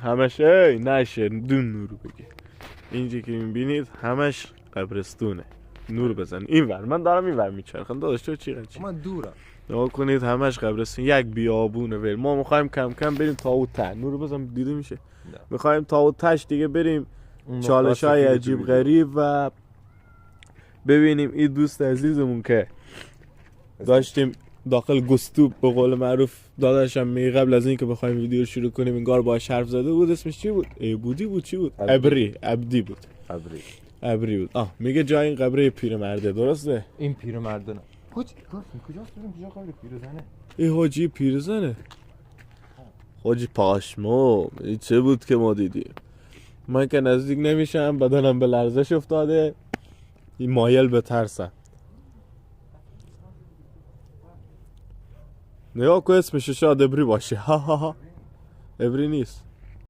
همش نشه دون نور بگی. اینجا که میبینید همش قبرستونه. نور بزن این ور، من دارم این ور میچرخم داداش تو چی قضیه؟ من دورم. نگاه کنید همش قبرستون، یک بیابونه ول. ما میخوایم کم کم بریم تا اون ته. نور بزن دیده میشه. میخوایم تا اون تهش دیگه بریم چالش های عجیب غریب و ببینیم این دوست عزیزمون که داشتیم داخل گستوب به قول معروف داداشم می قبل از این که بخوایم ویدیو شروع کنیم انگار باهاش حرف زده بود. اسمش چی بود؟ بودی بود چی بود؟ عبدی بود. ابری بود. میگه جای این قبره پیرمرده درسته؟ این پیرمرده نه. کجاست بریم کجا قبر پیرزنه؟ این حاجی پیرزنه. حاجی پاشمو این چه بود که ما دیدیم؟ من که نزدیک نمیشم، بدنم به لرزش افتاده، این مایل به ترسم. نگاه که اسمش شاید ابری باشه. ها ها ها ابری نیست.